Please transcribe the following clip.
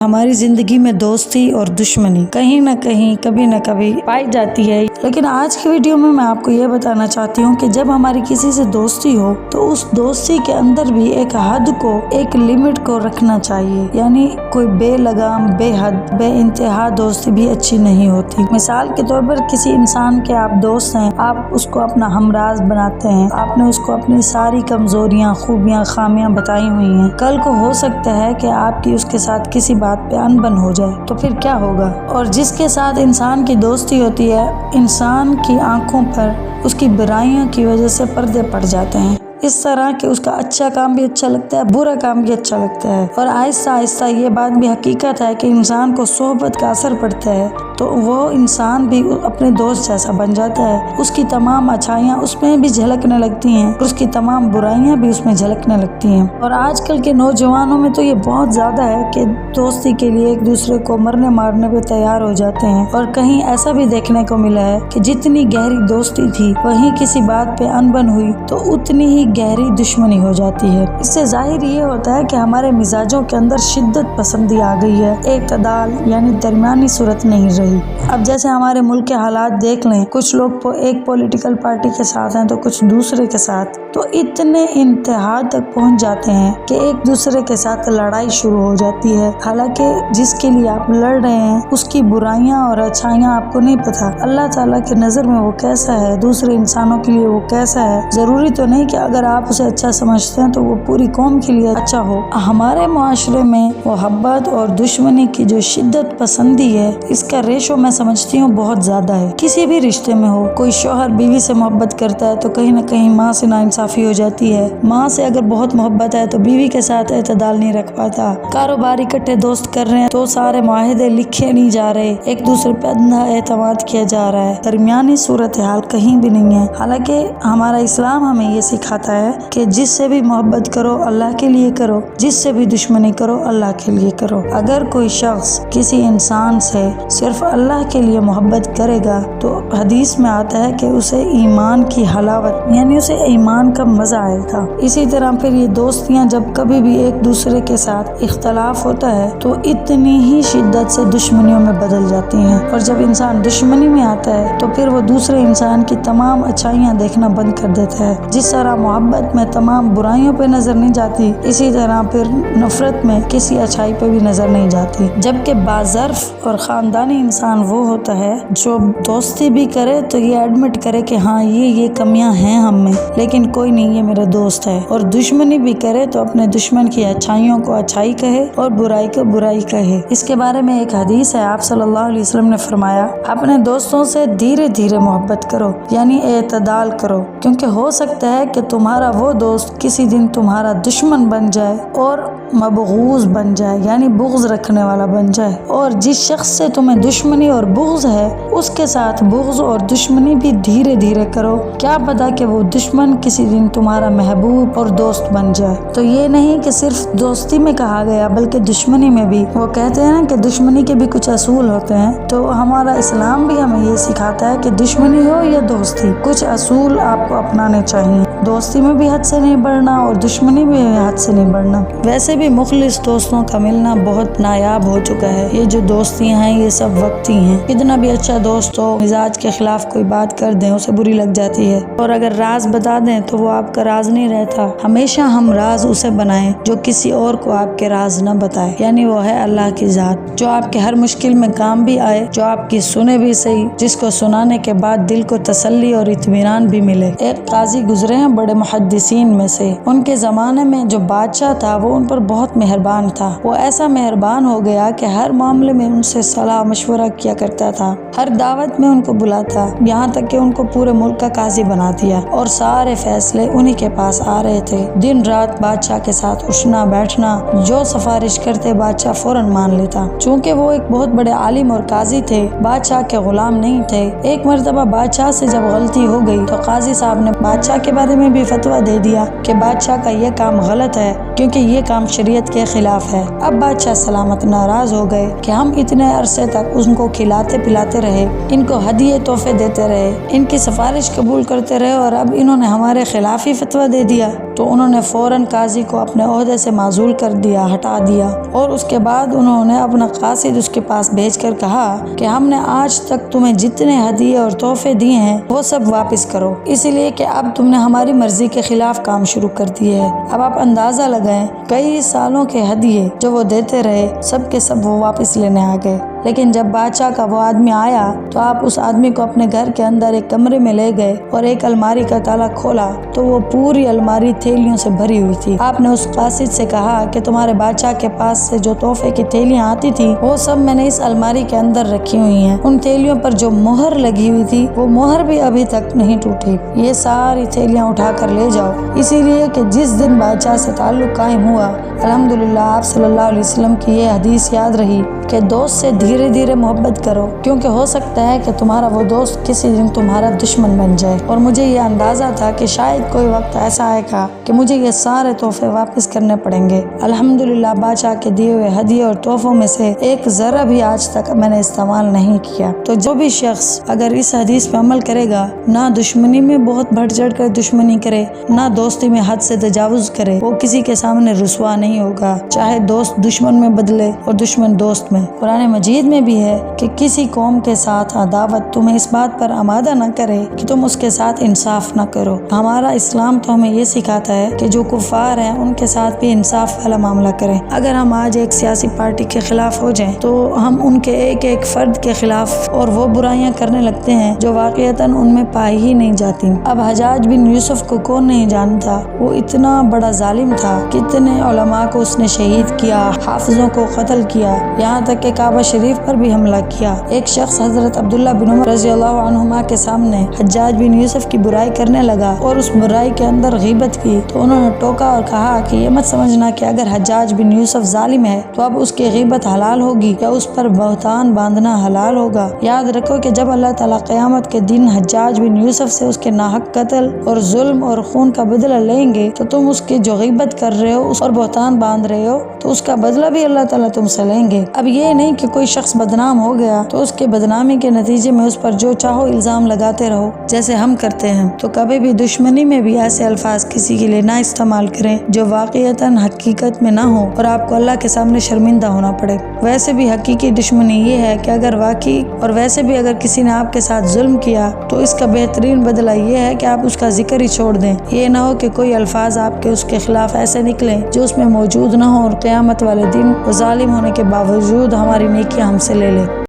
ہماری زندگی میں دوستی اور دشمنی کہیں نہ کہیں کبھی نہ کبھی پائی جاتی ہے، لیکن آج کی ویڈیو میں آپ کو یہ بتانا چاہتی ہوں کہ جب ہماری کسی سے دوستی ہو تو اس دوستی کے اندر بھی ایک حد کو، ایک لمٹ کو رکھنا چاہیے، یعنی کوئی بے لگام، بے حد، بے انتہا دوستی بھی اچھی نہیں ہوتی۔ مثال کے طور پر کسی انسان کے آپ دوست ہیں، آپ اس کو اپنا ہمراز بناتے ہیں، آپ نے اس کو اپنی ساری کمزوریاں، خوبیاں، خامیاں بتائی ہوئی ہیں، کل کو ہو سکتا ہے کہ آپ کی اس کے ساتھ کسی بات پہ انبن ہو جائے تو پھر کیا ہوگا؟ اور جس کے ساتھ انسان کی دوستی ہوتی ہے، انسان کی آنکھوں پر اس کی برائیوں کی وجہ سے پردے پڑ جاتے ہیں، اس طرح کہ اس کا اچھا کام بھی اچھا لگتا ہے، برا کام بھی اچھا لگتا ہے، اور آہستہ آہستہ یہ بات بھی حقیقت ہے کہ انسان کو صحبت کا اثر پڑتا ہے تو وہ انسان بھی اپنے دوست جیسا بن جاتا ہے، اس کی تمام اچھائیاں اس میں بھی جھلکنے لگتی ہیں، اس کی تمام برائیاں بھی اس میں جھلکنے لگتی ہیں۔ اور آج کل کے نوجوانوں میں تو یہ بہت زیادہ ہے کہ دوستی کے لیے ایک دوسرے کو مرنے مارنے پہ تیار ہو جاتے ہیں، اور کہیں ایسا بھی دیکھنے کو ملا ہے کہ جتنی گہری دوستی تھی وہیں کسی بات پہ انبن ہوئی تو اتنی ہی گہری دشمنی ہو جاتی ہے۔ اس سے ظاہر یہ ہوتا ہے کہ ہمارے مزاجوں کے اندر شدت پسندی آ گئی ہے، اعتدال یعنی درمیانی صورت نہیں رہی۔ اب جیسے ہمارے ملک کے حالات دیکھ لیں، کچھ لوگ ایک پولیٹیکل پارٹی کے ساتھ ہیں تو کچھ دوسرے کے ساتھ، تو اتنے انتہا تک پہنچ جاتے ہیں کہ ایک دوسرے کے ساتھ لڑائی شروع ہو جاتی ہے، حالانکہ جس کے لیے آپ لڑ رہے ہیں اس کی برائیاں اور اچھائیاں آپ کو نہیں پتا، اللہ تعالیٰ کی نظر میں وہ کیسا ہے، دوسرے انسانوں کے لیے وہ کیسا ہے۔ ضروری تو نہیں کہ اگر آپ اسے اچھا سمجھتے ہیں تو وہ پوری قوم کے لیے اچھا ہو۔ ہمارے معاشرے میں محبت اور دشمنی کی جو شدت پسندی ہے، اس کا ریشو میں سمجھتی ہوں بہت زیادہ ہے۔ کسی بھی رشتے میں ہو، کوئی شوہر بیوی سے محبت کرتا ہے تو کہیں نہ کہیں ماں سے ناانصافی ہو جاتی ہے، ماں سے اگر بہت محبت ہے تو بیوی کے ساتھ اعتدال نہیں رکھ پاتا، کاروبار اکٹھے دوست کر رہے ہیں تو سارے معاہدے لکھے نہیں جا رہے، ایک دوسرے پہ اندھا اعتماد کیا جا رہا ہے، درمیانی صورتحال کہیں بھی نہیں ہے۔ حالانکہ ہمارا اسلام ہمیں یہ سکھاتا ہے کہ جس سے بھی محبت کرو اللہ کے لیے کرو، جس سے بھی دشمنی کرو اللہ کے لیے کرو۔ اگر کوئی شخص کسی انسان سے صرف اللہ کے لیے محبت کرے گا تو حدیث میں آتا ہے کہ اسے ایمان کی حلاوت یعنی اسے ایمان کا مزہ آئے گا۔ اسی طرح پھر یہ دوستیاں جب کبھی بھی ایک دوسرے کے ساتھ اختلاف ہوتا ہے تو اتنی ہی شدت سے دشمنیوں میں بدل جاتی ہیں، اور جب انسان دشمنی میں آتا ہے تو پھر وہ دوسرے انسان کی تمام اچھائیاں دیکھنا بند کر دیتا ہے۔ جس طرح محبت میں تمام برائیوں پہ نظر نہیں جاتی، اسی طرح پھر نفرت میں کسی اچھائی پہ بھی نظر نہیں جاتی، جبکہ باظرف اور خاندانی انسان وہ ہوتا ہے جو دوستی بھی کرے تو یہ ایڈمٹ کرے کہ ہاں یہ کمیاں ہیں ہم میں، لیکن کوئی نہیں، یہ میرا دوست ہے، اور دشمنی بھی کرے تو اپنے دشمن کی اچھائیوں کو اچھائی کہے اور برائی کو برائی کہے۔ اس کے بارے میں ایک حدیث ہے، آپ صلی اللہ علیہ وسلم نے فرمایا، اپنے دوستوں سے دھیرے دھیرے محبت کرو، یعنی اعتدال کرو، کیونکہ ہو سکتا ہے کہ تمہارا وہ دوست کسی دن تمہارا دشمن بن جائے اور مبغوض بن جائے، یعنی بغض رکھنے والا بن جائے، اور جس شخص سے تمہیں دشمنی اور بغض ہے اس کے ساتھ بغض اور دشمنی بھی دھیرے دھیرے کرو، کیا پتا کہ وہ دشمن کسی دن تمہارا محبوب اور دوست بن جائے۔ تو یہ نہیں کہ صرف دوستی میں کہا گیا بلکہ دشمنی میں بھی، وہ کہتے ہیں کہ دشمنی کے بھی کچھ اصول ہوتے ہیں، تو ہمارا اسلام بھی ہمیں یہ سکھاتا ہے کہ دشمنی ہو یا دوستی، کچھ اصول آپ کو اپنانے چاہیے، دوستی میں بھی حد سے نہیں بڑھنا اور دشمنی میں بھی حد سے نہیں بڑھنا۔ ویسے بھی مخلص دوستوں کا ملنا بہت نایاب ہو چکا ہے، یہ جو دوستیاں ہیں یہ سب وقتی ہیں، کتنا بھی اچھا دوست ہو، مزاج کے خلاف کوئی بات کر دیں اسے بری لگ جاتی ہے، اور اگر راز بتا دیں تو وہ آپ کا راز نہیں رہتا۔ ہمیشہ ہم راز اسے بنائیں جو کسی اور کو آپ کے راز نہ بتائے، یعنی وہ ہے اللہ کی ذات، جو آپ کے ہر مشکل میں کام بھی آئے، جو آپ کی سنے بھی صحیح، جس کو سنانے کے بعد دل کو تسلی اور اطمینان بھی ملے۔ ایک قاضی گزرے ہیں بڑے محدثین میں سے، ان کے زمانے میں جو بادشاہ تھا وہ ان پر بہت مہربان تھا، وہ ایسا مہربان ہو گیا کہ ہر معاملے میں ان سے صلاح مشورہ کیا کرتا تھا، ہر دعوت میں ان کو بلاتا، یہاں تک کہ ان کو پورے ملک کا قاضی بنا دیا، اور سارے فیصلے انہی کے پاس آ رہے تھے، دن رات بادشاہ کے ساتھ اٹھنا بیٹھنا، جو سفارش کرتے بادشاہ فوراً مان لیتا۔ چونکہ وہ ایک بہت بڑے عالم اور قاضی تھے، بادشاہ کے غلام نہیں تھے۔ ایک مرتبہ بادشاہ سے جب غلطی ہو گئی تو قاضی صاحب نے بادشاہ کے بارے میں بھی فتویٰ دے دیا کہ بادشاہ کا یہ کام غلط ہے، کیونکہ یہ کام شریعت کے خلاف ہے۔ اب بادشاہ سلامت ناراض ہو گئے کہ ہم اتنے عرصے تک ان کو کھلاتے پلاتے رہے، ان کو ہدیے تحفے دیتے رہے، ان کی سفارش قبول کرتے رہے، اور اب انہوں نے ہمارے خلاف ہی فتویٰ دے دیا۔ تو انہوں نے فوراً قاضی کو اپنے عہدے سے معزول کر دیا، ہٹا دیا، اور اس کے بعد انہوں نے اپنا قاصد اس کے پاس بھیج کر کہا کہ ہم نے آج تک تمہیں جتنے ہدیے اور تحفے دیے ہیں وہ سب واپس کرو، اس لیے کہ اب تم نے ہماری مرضی کے خلاف کام شروع کر دیے ہے۔ اب آپ اندازہ لگائیں، کئی سالوں کے ہدیے جو وہ دیتے رہے سب کے سب وہ واپس لینے آ گئے۔ لیکن جب بادشاہ کا وہ آدمی آیا تو آپ اس آدمی کو اپنے گھر کے اندر ایک کمرے میں لے گئے اور ایک الماری کا تالا کھولا تو وہ پوری الماری تھیلیوں سے بھری ہوئی تھی۔ آپ نے اس قاصد سے کہا کہ تمہارے بادشاہ کے پاس سے جو تحفے کی تھیلیاں آتی تھی وہ سب میں نے اس الماری کے اندر رکھی ہوئی ہیں، ان تھیلیوں پر جو مہر لگی ہوئی تھی وہ مہر بھی ابھی تک نہیں ٹوٹی، یہ ساری تھیلیاں اٹھا کر لے جاؤ۔ اسی لیے کہ جس دن بادشاہ سے تعلق قائم ہوا، الحمدللہ آپ صلی اللہ علیہ وسلم کی یہ حدیث یاد رہی کہ دوست سے دھیرے دھیرے محبت کرو، کیونکہ ہو سکتا ہے کہ تمہارا وہ دوست کسی دن تمہارا دشمن بن جائے۔ اور مجھے یہ اندازہ تھا کہ شاید کوئی وقت ایسا آئے گا کہ مجھے یہ سارے تحفے واپس کرنے پڑیں گے۔ الحمدللہ بادشاہ کے دیے ہوئے ہدیے اور تحفوں میں سے ایک ذرہ بھی آج تک میں نے استعمال نہیں کیا۔ تو جو بھی شخص اگر اس حدیث پہ عمل کرے گا، نہ دشمنی میں بہت بڑھ چڑھ کر دشمنی کرے، نہ دوستی میں حد سے تجاوز کرے، وہ کسی کے سامنے رسوا نہیں ہوگا، چاہے دوست دشمن میں بدلے اور دشمن دوست میں۔ قرآن مجید میں بھی ہے کہ کسی قوم کے ساتھ عداوت تمہیں اس بات پر آمادہ نہ کرے کہ تم اس کے ساتھ انصاف نہ کرو۔ ہمارا اسلام تو ہمیں یہ سکھاتا ہے کہ جو کفار ہیں ان کے ساتھ بھی انصاف والا معاملہ کریں۔ اگر ہم آج ایک سیاسی پارٹی کے خلاف ہو جائیں تو ہم ان کے ایک ایک فرد کے خلاف اور وہ برائیاں کرنے لگتے ہیں جو واقعتاً ان میں پائی ہی نہیں جاتی۔ اب حجاج بن یوسف کو کون نہیں جانتا، وہ اتنا بڑا ظالم تھا، کتنے علماء کو اس نے شہید کیا، حافظوں کو قتل کیا، یہاں تک کہ کعبہ شریف پر بھی حملہ کیا۔ ایک شخص حضرت عبداللہ بن عمر رضی اللہ عنہما کے سامنے حجاج بن یوسف کی برائی کرنے لگا اور اس برائی کے اندر غیبت کی تو انہوں نے ٹوکا اور کہا کہ یہ مت سمجھنا کہ اگر حجاج بن یوسف ظالم ہے تو اب اس کی غیبت حلال ہوگی یا اس پر بہتان باندھنا حلال ہوگا۔ یاد رکھو کہ جب اللہ تعالیٰ قیامت کے دن حجاج بن یوسف سے اس کے ناحق قتل اور ظلم اور خون کا بدلہ لیں گے تو تم اس کی جو غیبت کر رہے ہو اس پر بہتان باندھ رہے ہو تو اس کا بدلہ بھی اللہ تعالیٰ تم سے لیں گے۔ اب یہ نہیں کہ کوئی شخص بدنام ہو گیا تو اس کے بدنامی کے نتیجے میں اس پر جو چاہو الزام لگاتے رہو جیسے ہم کرتے ہیں۔ تو کبھی بھی دشمنی میں بھی ایسے الفاظ کسی کے لیے نہ استعمال کریں جو واقعتاً حقیقت میں نہ ہو اور آپ کو اللہ کے سامنے شرمندہ ہونا پڑے۔ ویسے بھی حقیقی دشمنی یہ ہے کہ اگر واقعی اور ویسے بھی اگر کسی نے آپ کے ساتھ ظلم کیا تو اس کا بہترین بدلہ یہ ہے کہ آپ اس کا ذکر ہی چھوڑ دیں۔ یہ نہ ہو کہ کوئی الفاظ آپ کے اس کے خلاف ایسے نکلیں جو اس میں موجود نہ ہو اور قیامت والے دن وہ ظالم ہونے کے باوجود ہماری نیکیاں ہم سے لے لے۔